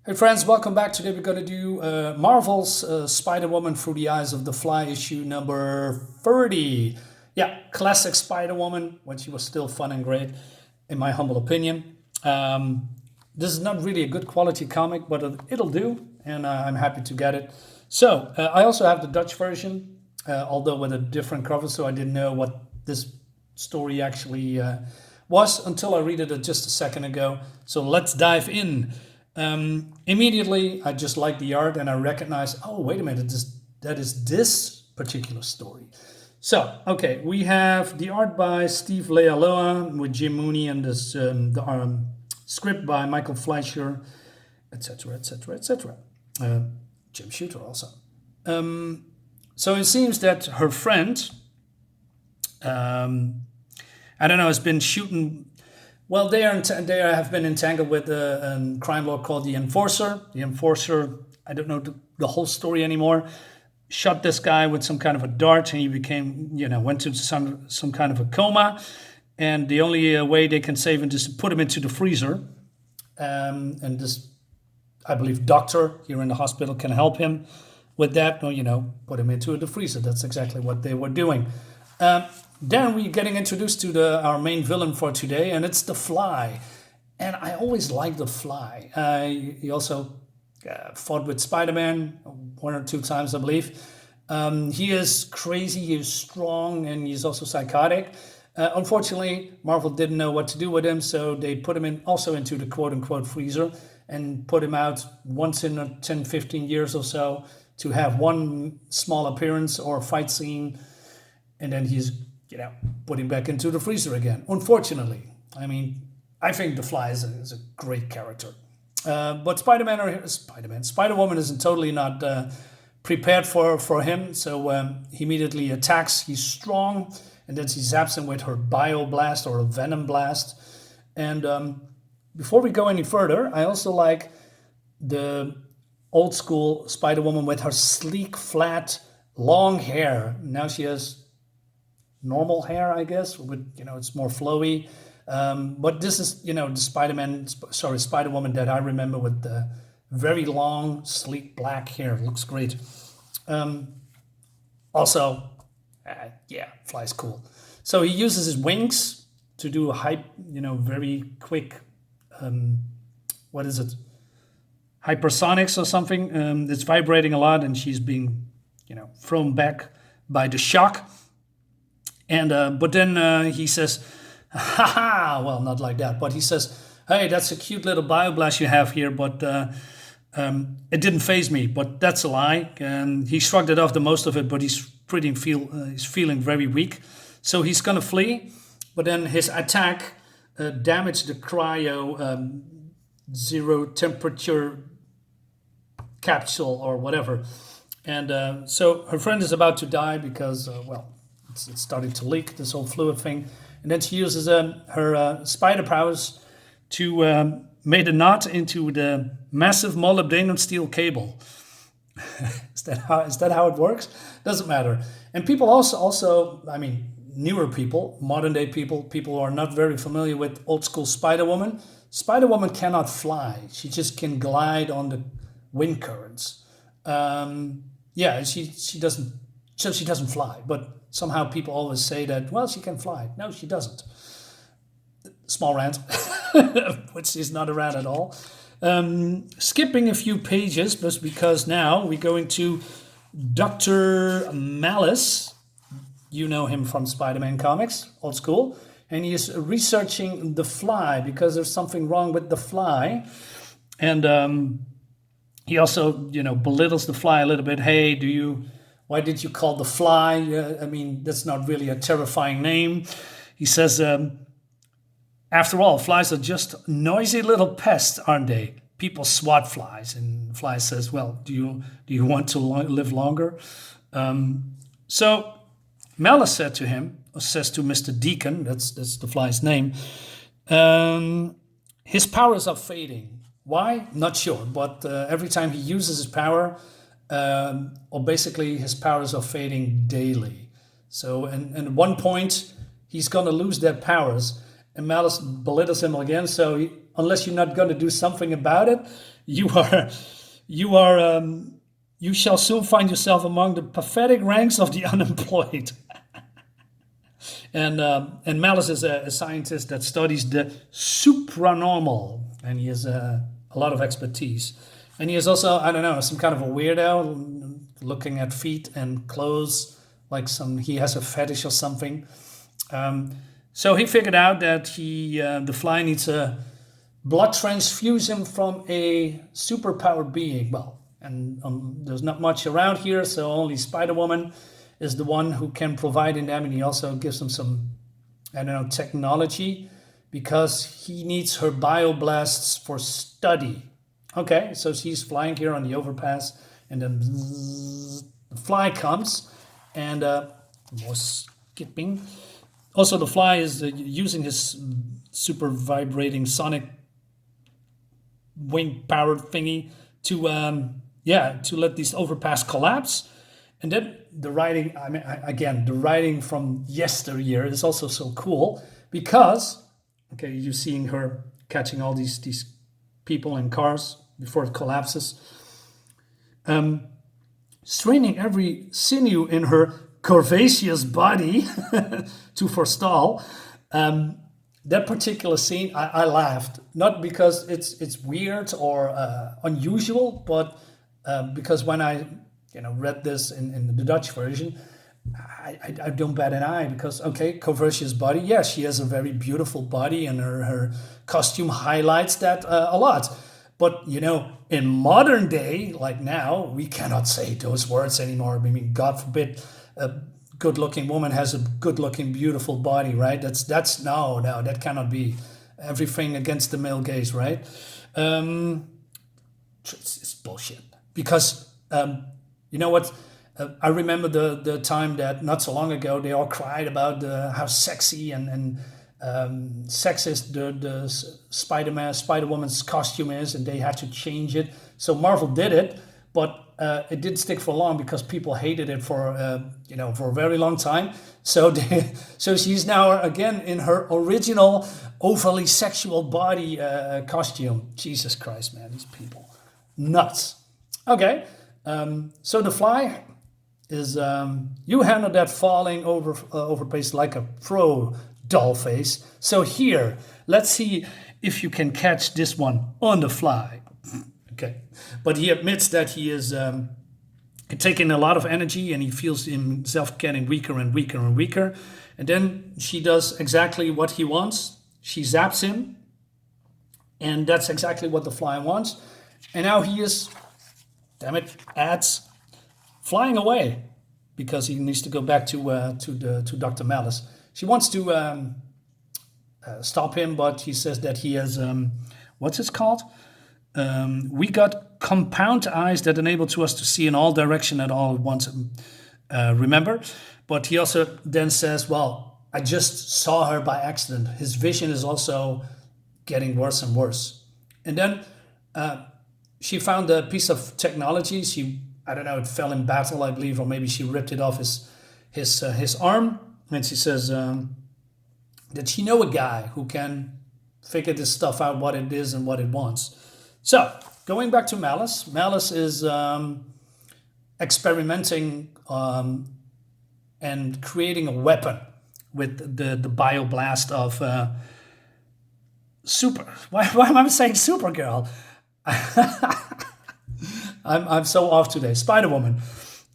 Hey friends, welcome back. Today we're going to do Marvel's Spider-Woman Through the Eyes of the Fly issue number 30. Yeah, classic Spider-Woman when she was still fun and great, in my humble opinion. This is not really a good quality comic, but it'll do, and I'm happy to get it. So, I also have the Dutch version, although with a different cover, so I didn't know what this story actually was until I read it just a second ago. So let's dive in. Immediately, I just like the art and I recognize, oh, wait a minute, that is this particular story. So, okay, we have the art by Steve Leialoha with Jim Mooney and this the script by Michael Fleisher, etc., etc., etc. Jim Shooter also. So it seems that her friend, I don't know, has been shooting. Well, they have been entangled with a crime lord called the Enforcer. The Enforcer, I don't know the whole story anymore, shot this guy with some kind of a dart, and he became, went to some kind of a coma. And the only way they can save him is to put him into the freezer. And this, I believe, doctor here in the hospital can help him with that. Or, put him into the freezer. That's exactly what they were doing. Then we're getting introduced to our main villain for today, and it's the Fly. And I always liked the Fly. He also fought with Spider-Man one or two times, I believe. He is crazy, he is strong, and he's also psychotic. Unfortunately, Marvel didn't know what to do with him, so they put him into the quote-unquote freezer and put him out once in 10, 15 years or so to have one small appearance or fight scene, and then he's put him back into the freezer again. Unfortunately, I think the Fly is a great character. But Spider-Woman isn't totally not prepared for him, so he immediately attacks. He's strong, and then she zaps him with her bio blast or a venom blast. And before we go any further, I also like the old school Spider-Woman with her sleek, flat, long hair. Now she has normal hair, I guess, with it's more flowy. But this is the Spider-Woman that I remember with the very long, sleek black hair. It looks great. Fly's cool. So he uses his wings to do a very quick, what is it? Hypersonics or something. It's vibrating a lot, and she's being, thrown back by the shock. And but then he says, "Ha ha!" Well, not like that, but he says, "Hey, that's a cute little bioblast you have here, but it didn't faze me." But that's a lie. He shrugged it off the most of it, but he's feeling very weak, so he's gonna flee. But then his attack damaged the cryo zero temperature capsule or whatever, and so her friend is about to die because it's starting to leak, this whole fluid thing. And then she uses her spider powers to make a knot into the massive molybdenum steel cable. Is that how it works? Doesn't matter. And people also, newer people, modern day people who are not very familiar with old school Spider-Woman. Spider-Woman cannot fly. She just can glide on the wind currents. She doesn't fly, but somehow people always say that, well, she can fly. No, she doesn't. Small rant, which is not a rant at all. Skipping a few pages, just because now we're going to Dr. Malice. You know him from Spider-Man comics, old school. And he is researching the Fly because there's something wrong with the Fly. And he also, belittles the Fly a little bit. Hey, why did you call the Fly? That's not really a terrifying name. He says, after all, flies are just noisy little pests, aren't they? People swat flies. And Fly says, well, do you want to live longer? So Malice says to Mr. Deacon, that's the Fly's name, his powers are fading. Why? Not sure. But every time he uses his power, or basically his powers are fading daily. So, and at one point, he's going to lose their powers. And Malice belittles him again. So unless you're not going to do something about it, you are, you are, you shall soon find yourself among the pathetic ranks of the unemployed. And Malice is a scientist that studies the supranormal, and he has a lot of expertise. And he is also, I don't know, some kind of a weirdo, looking at feet and clothes, like he has a fetish or something. So he figured out that the fly needs a blood transfusion from a superpowered being. Well, and there's not much around here, so only Spider-Woman is the one who can provide in them, and he also gives them some, I don't know, technology, because he needs her bioblasts for study. Okay, so she's flying here on the overpass, and then the fly comes, and more skipping. Also, the fly is using his super vibrating sonic wing-powered thingy to let this overpass collapse. And then the writing, the writing from yesteryear is also so cool, because, okay, you're seeing her catching all these people and cars before it collapses, straining every sinew in her curvaceous body to forestall. That particular scene, I laughed, not because it's weird or unusual, but because when I read this in the Dutch version, I don't bat an eye, because, okay, curvaceous body, yeah, she has a very beautiful body, and her costume highlights that a lot. But, in modern day, like now, we cannot say those words anymore. I mean, God forbid a good-looking woman has a good-looking, beautiful body, right? That's no, that cannot be. Everything against the male gaze, right? It's bullshit. Because, you know what? I remember the time that not so long ago they all cried about how sexy and sexist the Spider-Woman's costume is, and they had to change it. So Marvel did it, but it didn't stick for long, because people hated it for a very long time. So she's now again in her original overly sexual body costume. Jesus Christ, man, these people, nuts. Okay, so the fly is you handle that falling over pace like a pro, dollface. So here, let's see if you can catch this one on the fly. Okay, but he admits that he is taking a lot of energy, and he feels himself getting weaker and weaker and weaker. And then she does exactly what he wants. She zaps him, and that's exactly what the fly wants. And now he is, damn it, flying away, because he needs to go back to Dr. Malice. She wants to stop him, but he says that he has what's it called? We got compound eyes that enable to us to see in all direction at all at once. Remember? But he also then says, well, I just saw her by accident. His vision is also getting worse and worse. And then she found a piece of technology. I don't know, it fell in battle, I believe, or maybe she ripped it off his arm. And she says that she know a guy who can figure this stuff out, what it is and what it wants. So, going back to Malice. Malice is experimenting and creating a weapon with the bioblast of Why am I saying Supergirl? I'm so off today. Spider-Woman.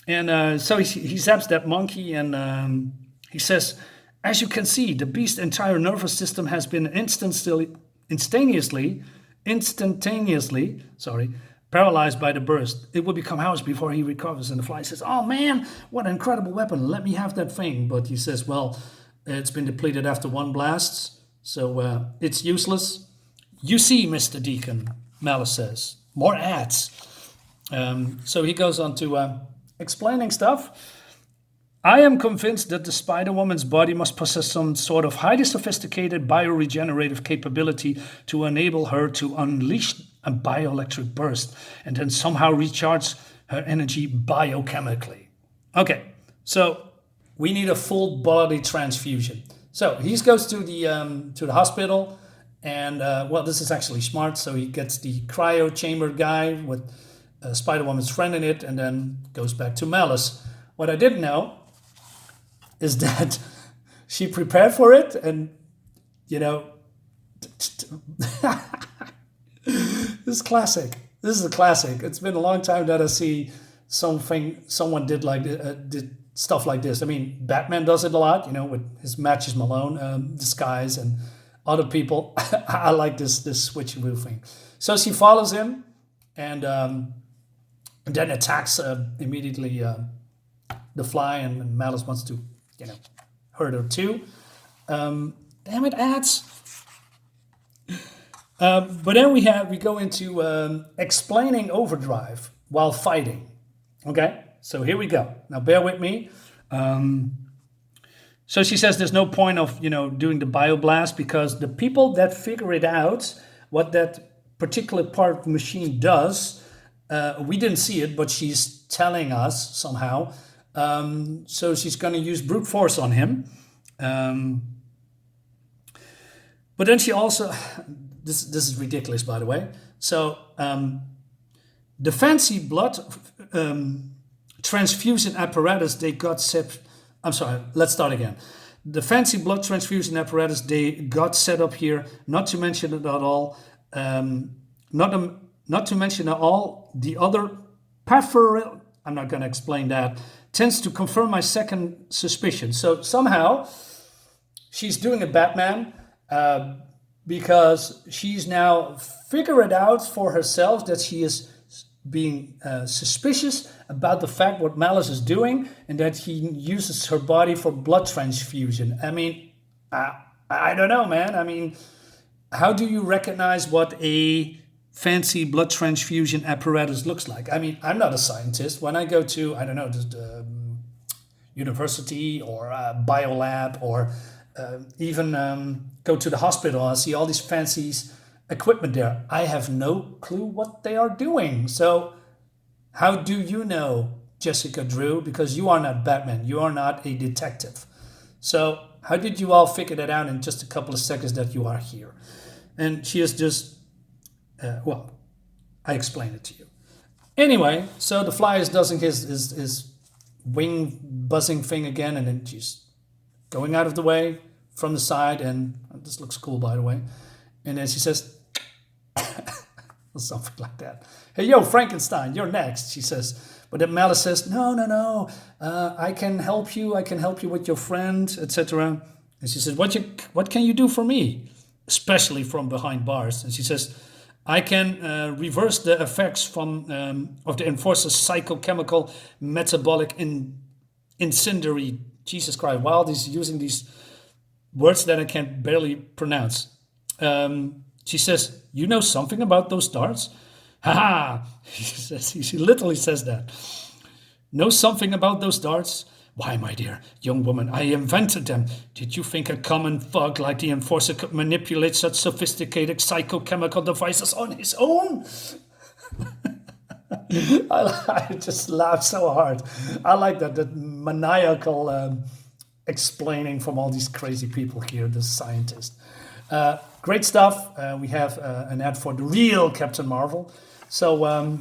And so he zaps that monkey, and he says, as you can see, the beast's entire nervous system has been instantaneously paralyzed by the burst. It will become ours before he recovers. And the fly says, oh man, what an incredible weapon. Let me have that thing. But he says, well, it's been depleted after one blast, so it's useless. You see, Mr. Deacon, Malice says. More ads. So he goes on to explaining stuff. I am convinced that the Spider-Woman's body must possess some sort of highly sophisticated bioregenerative capability to enable her to unleash a bioelectric burst and then somehow recharge her energy biochemically. Okay, so we need a full body transfusion. So he goes to the hospital, And well, this is actually smart. So he gets the cryo chamber guy with Spider-Woman's friend in it, and then goes back to Malice. What I didn't know is that she prepared for it, and you know, this is classic. This is a classic. It's been a long time that I see someone did stuff like this. I mean, Batman does it a lot, you know, with his Matches Malone disguise and other people. I like this switcheroo thing. So she follows him and then attacks immediately the Fly, and Malice wants to, you know, hurt her too. Damn it, ads. But then we go into explaining Overdrive while fighting. Okay, so here we go. Now bear with me. So she says there's no point of, you know, doing the bioblast because the people that figure it out, what that particular part of the machine does, we didn't see it, but she's telling us somehow. So she's going to use brute force on him. But then she also, this is ridiculous, by the way. So the fancy blood transfusion apparatus they got set. I'm sorry, let's start again. The fancy blood transfusion apparatus they got set up here, not to mention it at all, not to mention at all the other peripheral, I'm not going to explain that, tends to confirm my second suspicion. So somehow she's doing a Batman because she's now figured out for herself that she is being suspicious about the fact what Malice is doing and that he uses her body for blood transfusion. I mean, I don't know, man. I mean, how do you recognize what a fancy blood transfusion apparatus looks like? I mean, I'm not a scientist. When I go to, I don't know, the university or a biolab or even go to the hospital, I see all these fancy equipment there. I have no clue what they are doing. So how do you know, Jessica Drew? Because you are not Batman. You are not a detective. So how did you all figure that out in just a couple of seconds that you are here? And she is just, well, I explained it to you. Anyway, so the Fly is doing his wing buzzing thing again, and then she's going out of the way from the side, and this looks cool, by the way. And then she says, something like that. Hey, yo, Frankenstein, you're next, she says. But then Malice says, no, I can help you. I can help you with your friend, etc. And she says, what can you do for me? Especially from behind bars. And she says, I can reverse the effects from of the Enforcer's psychochemical metabolic incendiary. Jesus Christ, Wild is using these words that I can barely pronounce. She says, you know something about those darts? Ha! She literally says that. Know something about those darts? Why, my dear young woman, I invented them. Did you think a common thug like the Enforcer could manipulate such sophisticated psychochemical devices on his own? I just laugh so hard. I like that maniacal explaining from all these crazy people here, the scientist. Great stuff. We have an ad for the real Captain Marvel. So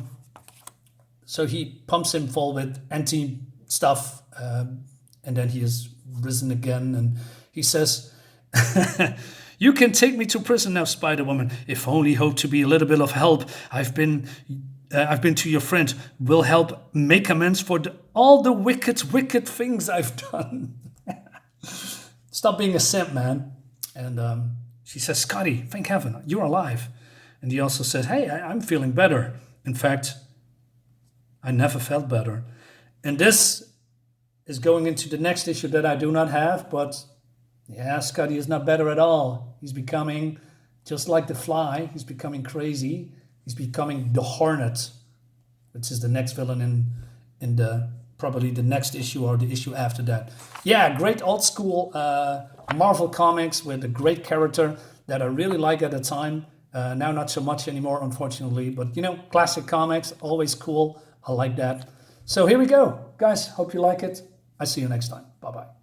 he pumps him full with anti-stuff, and then he is risen again, and he says, you can take me to prison now, Spider-Woman. If only hope to be a little bit of help. I've been to your friend. Will help make amends for all the wicked things I've done. Stop being a simp, man. And she says, Scotty, thank heaven, you're alive. And he also says, hey, I'm feeling better. In fact, I never felt better. And this is going into the next issue that I do not have, but yeah, Scotty is not better at all. He's becoming just like the Fly. He's becoming crazy. He's becoming the Hornet, which is the next villain in the probably the next issue or the issue after that. Yeah, great old school Marvel comics with a great character that I really like at the time. Now not so much anymore, unfortunately. But, you know, classic comics, always cool. I like that. So here we go. Guys, hope you like it. I see you next time. Bye-bye.